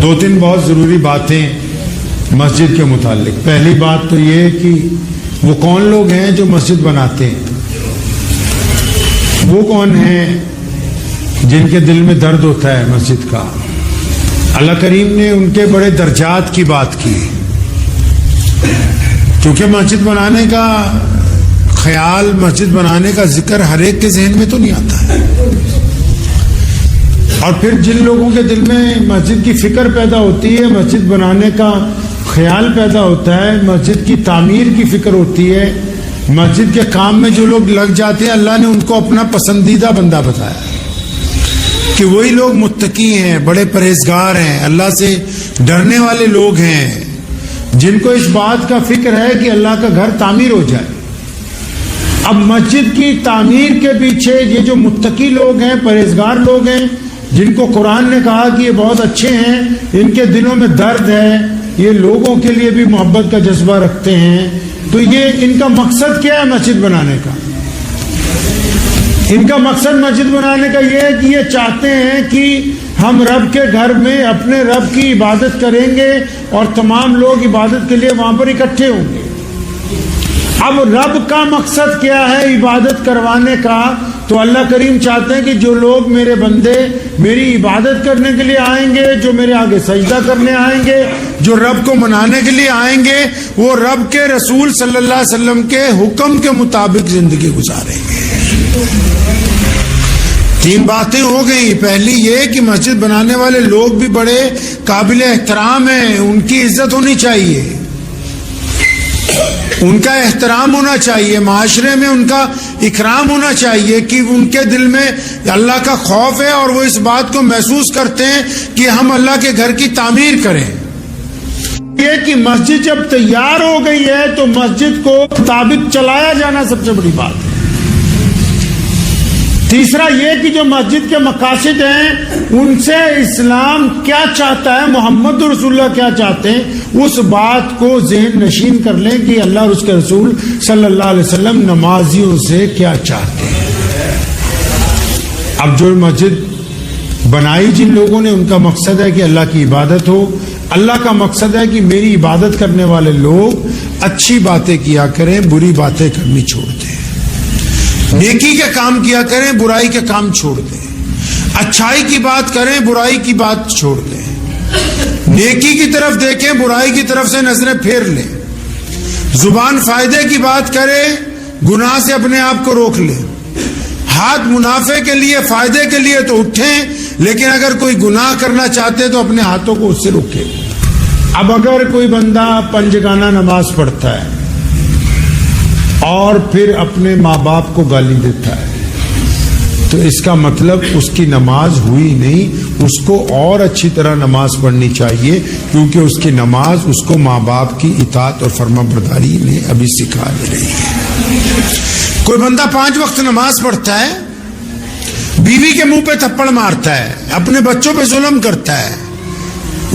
دو تین بہت ضروری باتیں مسجد کے متعلق. پہلی بات تو یہ کہ وہ کون لوگ ہیں جو مسجد بناتے ہیں؟ وہ کون ہیں جن کے دل میں درد ہوتا ہے مسجد کا؟ اللہ کریم نے ان کے بڑے درجات کی بات کی، کیونکہ مسجد بنانے کا خیال، مسجد بنانے کا ذکر ہر ایک کے ذہن میں تو نہیں آتا ہے. اور پھر جن لوگوں کے دل میں مسجد کی فکر پیدا ہوتی ہے، مسجد بنانے کا خیال پیدا ہوتا ہے، مسجد کی تعمیر کی فکر ہوتی ہے، مسجد کے کام میں جو لوگ لگ جاتے ہیں، اللہ نے ان کو اپنا پسندیدہ بندہ بتایا کہ وہی لوگ متقی ہیں، بڑے پرہیزگار ہیں، اللہ سے ڈرنے والے لوگ ہیں، جن کو اس بات کا فکر ہے کہ اللہ کا گھر تعمیر ہو جائے. اب مسجد کی تعمیر کے پیچھے یہ جو متقی لوگ ہیں، پرہیزگار لوگ ہیں، جن کو قرآن نے کہا کہ یہ بہت اچھے ہیں، ان کے دلوں میں درد ہے، یہ لوگوں کے لیے بھی محبت کا جذبہ رکھتے ہیں، تو یہ ان کا مقصد کیا ہے مسجد بنانے کا؟ ان کا مقصد مسجد بنانے کا یہ ہے کہ یہ چاہتے ہیں کہ ہم رب کے گھر میں اپنے رب کی عبادت کریں گے اور تمام لوگ عبادت کے لیے وہاں پر اکٹھے ہوں گے. اب رب کا مقصد کیا ہے عبادت کروانے کا؟ تو اللہ کریم چاہتے ہیں کہ جو لوگ میرے بندے میری عبادت کرنے کے لیے آئیں گے، جو میرے آگے سجدہ کرنے آئیں گے، جو رب کو منانے کے لیے آئیں گے، وہ رب کے رسول صلی اللہ علیہ وسلم کے حکم کے مطابق زندگی گزاریں گے. تین باتیں ہو گئی. پہلی یہ کہ مسجد بنانے والے لوگ بھی بڑے قابل احترام ہیں، ان کی عزت ہونی چاہیے، ان کا احترام ہونا چاہیے، معاشرے میں ان کا اکرام ہونا چاہیے کہ ان کے دل میں اللہ کا خوف ہے اور وہ اس بات کو محسوس کرتے ہیں کہ ہم اللہ کے گھر کی تعمیر کریں. یہ کہ مسجد جب تیار ہو گئی ہے تو مسجد کو مطابق چلایا جانا سب سے بڑی بات ہے. تیسرا یہ کہ جو مسجد کے مقاصد ہیں ان سے اسلام کیا چاہتا ہے، محمد رسول اللہ کیا چاہتے ہیں، اس بات کو ذہن نشین کر لیں کہ اللہ اور اس کے رسول صلی اللہ علیہ وسلم نمازیوں سے کیا چاہتے ہیں. اب جو مسجد بنائی جن لوگوں نے، ان کا مقصد ہے کہ اللہ کی عبادت ہو. اللہ کا مقصد ہے کہ میری عبادت کرنے والے لوگ اچھی باتیں کیا کریں، بری باتیں کرنی چھوڑ دیں، نیکی کے کام کیا کریں، برائی کے کام چھوڑ دیں، اچھائی کی بات کریں، برائی کی بات چھوڑ دیں، نیکی کی طرف دیکھیں، برائی کی طرف سے نظریں پھیر لیں، زبان فائدے کی بات کرے، گناہ سے اپنے آپ کو روک لیں، ہاتھ منافع کے لیے، فائدے کے لیے تو اٹھیں، لیکن اگر کوئی گناہ کرنا چاہتے تو اپنے ہاتھوں کو اس سے روکیں. اب اگر کوئی بندہ پنجگانہ نماز پڑھتا ہے اور پھر اپنے ماں باپ کو گالی دیتا ہے تو اس کا مطلب اس کی نماز ہوئی نہیں. اس کو اور اچھی طرح نماز پڑھنی چاہیے، کیونکہ اس کی نماز اس کو ماں باپ کی اطاعت اور فرما برداری نے ابھی سکھا دے رہی ہے. کوئی بندہ 5 وقت نماز پڑھتا ہے، بیوی کے منہ پہ تھپڑ مارتا ہے، اپنے بچوں پہ ظلم کرتا ہے،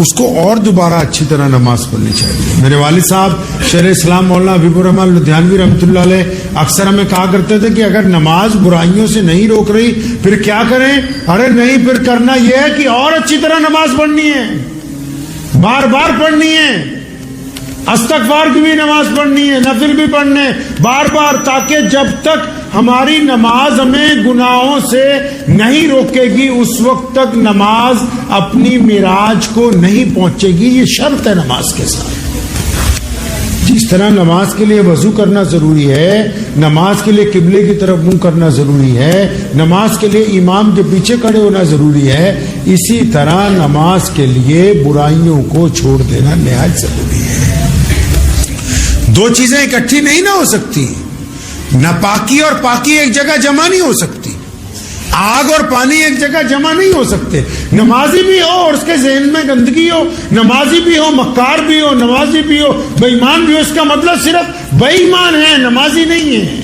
اس کو اور دوبارہ اچھی طرح نماز پڑھنی چاہیے. میرے والد صاحب شیخ اسلام مولانا حبیب الرحمان لدھیانوی رحمۃ اللہ علیہ اکثر ہمیں کہا کرتے تھے کہ اگر نماز برائیوں سے نہیں روک رہی پھر کیا کریں؟ ارے نہیں، پھر کرنا یہ ہے کہ اور اچھی طرح نماز پڑھنی ہے، بار بار پڑھنی ہے، استغفار کی بھی نماز پڑھنی ہے، نفل بھی پڑھنے بار بار، تاکہ جب تک ہماری نماز ہمیں گناہوں سے نہیں روکے گی اس وقت تک نماز اپنی معراج کو نہیں پہنچے گی. یہ شرط ہے نماز کے ساتھ. جس طرح نماز کے لیے وضو کرنا ضروری ہے، نماز کے لیے قبلے کی طرف منہ کرنا ضروری ہے، نماز کے لیے امام کے پیچھے کھڑے ہونا ضروری ہے، اسی طرح نماز کے لیے برائیوں کو چھوڑ دینا نہایت ضروری ہے. دو چیزیں اکٹھی نہیں نہ ہو سکتی. ناپاکی اور پاکی ایک جگہ جمع نہیں ہو سکتی. آگ اور پانی ایک جگہ جمع نہیں ہو سکتے. نمازی بھی ہو اور اس کے ذہن میں گندگی ہو، نمازی بھی ہو مکار بھی ہو، نمازی بھی ہو بے ایمان بھی ہو، اس کا مطلب صرف بے ایمان ہے، نمازی نہیں ہے.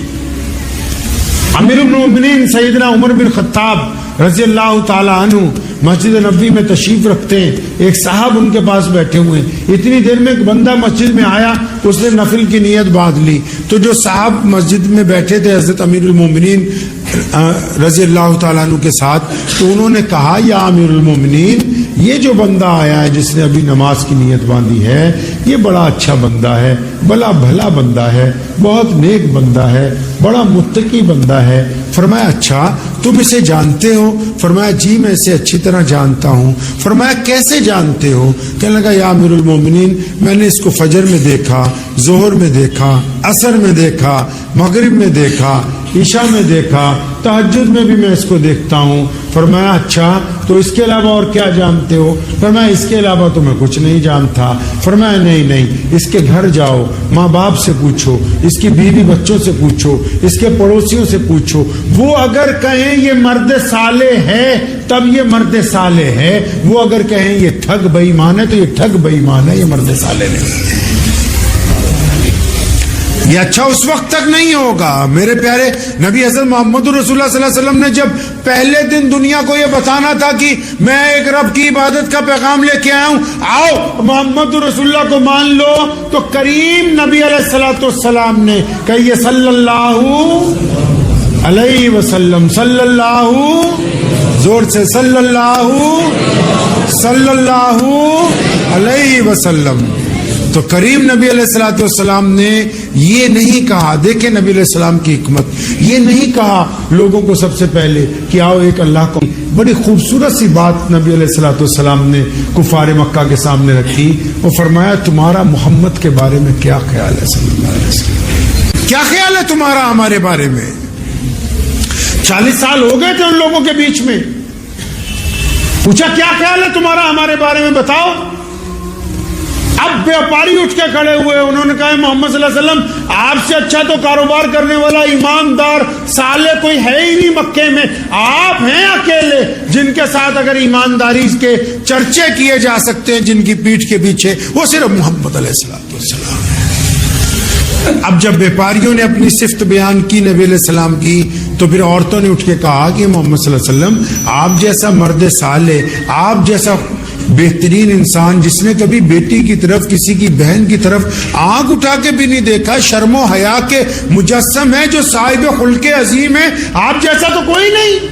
امیر المومنین سیدنا عمر بن خطاب رضی اللہ تعالی عنہ مسجد نبوی میں تشریف رکھتے ہیں. ایک صاحب ان کے پاس بیٹھے ہوئے ہیں. اتنی دیر میں ایک بندہ مسجد میں آیا، اس نے نفل کی نیت باندھ لی. تو جو صاحب مسجد میں بیٹھے تھے حضرت امیر المومنین رضی اللہ تعالیٰ عنہ کے ساتھ، تو انہوں نے کہا یا امیر المومنین، یہ جو بندہ آیا ہے جس نے ابھی نماز کی نیت باندھی ہے یہ بڑا اچھا بندہ ہے, بڑا بھلا بندہ ہے, بہت نیک بندہ ہے, بڑا متقی بندہ ہے. فرمایا اچھا تم اسے جانتے ہو؟ فرمایا جی میں اسے اچھی طرح جانتا ہوں. فرمایا کیسے جانتے ہو؟ کہنے لگا یا امیر المومنین میں نے اس کو فجر میں دیکھا, ظہر میں دیکھا, عصر میں دیکھا, مغرب میں دیکھا, عشاء میں دیکھا, تہجد میں بھی میں اس کو دیکھتا ہوں. فرمایا اچھا تو اس کے علاوہ اور کیا جانتے ہو؟ فرمایا اس کے علاوہ تو میں کچھ نہیں جانتا. فرمایا نہیں اس کے گھر جاؤ, ماں باپ سے پوچھو, اس کی بیوی بچوں سے پوچھو, اس کے پڑوسیوں سے پوچھو, وہ اگر کہیں یہ مرد صالح ہے تب یہ مرد صالح ہے, وہ اگر کہیں یہ ٹھگ بے ایمان ہے تو یہ ٹھگ بے ایمان ہے, یہ مرد صالح نہیں ہے. یہ اچھا اس وقت تک نہیں ہوگا. میرے پیارے نبی حضرت محمد رسول اللہ صلی اللہ علیہ وسلم نے جب پہلے دن دنیا کو یہ بتانا تھا کہ میں ایک رب کی عبادت کا پیغام لے کے آیا ہوں, آؤ محمد رسول اللہ کو مان لو, تو کریم نبی علیہ السلام نے کہیے صلی اللہ علیہ وسلم, صلی اللہ, زور سے صلی اللہ علیہ وسلم. تو کریم نبی علیہ السلام نے یہ نہیں کہا, دیکھیں نبی علیہ السلام کی حکمت, یہ نہیں کہا لوگوں کو سب سے پہلے کہ آؤ ایک اللہ کو. بڑی خوبصورت سی بات نبی علیہ السلام نے کفار مکہ کے سامنے رکھی. وہ فرمایا تمہارا محمد کے بارے میں کیا خیال ہے؟ صلی اللہ علیہ وسلم کیا خیال ہے تمہارا ہمارے بارے میں؟ 40 سال ہو گئے تھے ان لوگوں کے بیچ میں, پوچھا کیا خیال ہے تمہارا ہمارے بارے میں بتاؤ. اب بیوپاری اٹھ کے کھڑے ہوئے, انہوں نے کہا محمد صلی اللہ علیہ وسلم آپ سے اچھا تو کاروبار کرنے والا ایماندار صالح کوئی ہے ہی نہیں مکے میں, آپ ہیں اکیلے جن کے ساتھ اگر ایمانداری کے چرچے کیے جا سکتے ہیں, جن کی پیٹھ کے پیچھے وہ صرف محمد علیہ السلام ہے. اب جب بیپاریوں نے اپنی صفت بیان کی نبی علیہ السلام کی, تو پھر عورتوں نے اٹھ کے کہا کہ محمد صلی اللہ علیہ وسلم آپ جیسا مرد صالح, آپ جیسا بہترین انسان جس نے کبھی بیٹی کی طرف, کسی کی بہن کی طرف آنکھ اٹھا کے بھی نہیں دیکھا, شرم و حیا کے مجسم ہے, جو صاحب خلق عظیم ہے, آپ جیسا تو کوئی نہیں.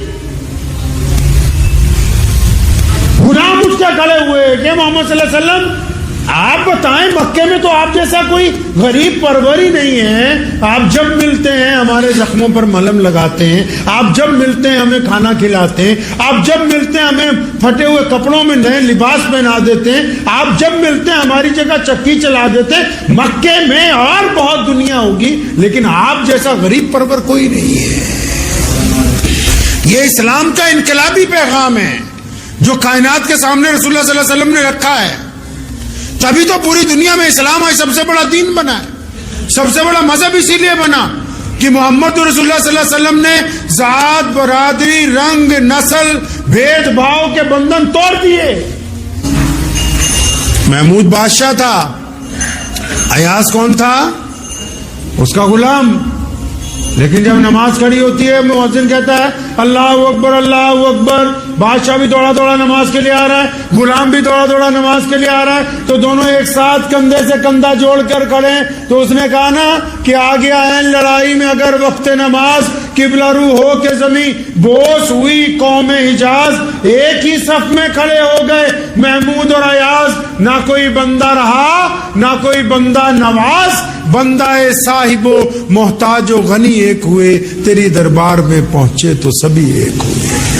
غلام اٹھ کے کھڑے ہوئے کہ محمد صلی اللہ علیہ وسلم آپ بتائیں مکے میں تو آپ جیسا کوئی غریب پرور ہی نہیں ہے, آپ جب ملتے ہیں ہمارے زخموں پر ملہم لگاتے ہیں, آپ جب ملتے ہیں ہمیں کھانا کھلاتے ہیں, آپ جب ملتے ہیں ہمیں پھٹے ہوئے کپڑوں میں نئے لباس پہنا دیتے ہیں, آپ جب ملتے ہیں ہماری جگہ چکی چلا دیتے ہیں. مکے میں اور بہت دنیا ہوگی لیکن آپ جیسا غریب پرور کوئی نہیں ہے. یہ اسلام کا انقلابی پیغام ہے جو کائنات کے سامنے رسول اللہ صلی اللہ علیہ وسلم نے رکھا ہے. تبھی تو پوری دنیا میں اسلام سب سے بڑا دین بنا ہے, سب سے بڑا مذہب اسی لیے بنا کہ محمد رسول اللہ صلی اللہ علیہ وسلم نے ذات, برادری, رنگ, نسل, بھید بھاؤ کے بندھن توڑ دیے. محمود بادشاہ تھا, ایاز کون تھا؟ اس کا غلام. لیکن جب نماز کھڑی ہوتی ہے مؤذن کہتا ہے اللہ اکبر اللہ اکبر, بادشاہ بھی دوڑا دوڑا نماز کے لیے آ رہا ہے, غلام بھی دوڑا دوڑا نماز کے لیے آ رہا ہے, تو دونوں ایک ساتھ کندھے سے کندھا جوڑ کر کھڑے ہیں. تو اس نے کہا نا کہ آگے آئے لڑائی میں اگر وقت نماز قبلہ رو ہو کے زمین بوس ہوئی قوم حجاز, ایک ہی صف میں کھڑے ہو گئے محمود اور ایاز, نہ کوئی بندہ رہا نہ کوئی بندہ نواز, بندہ صاحب و محتاج و غنی ایک ہوئے, تیری دربار میں پہنچے تو سبھی ایک ہوئے.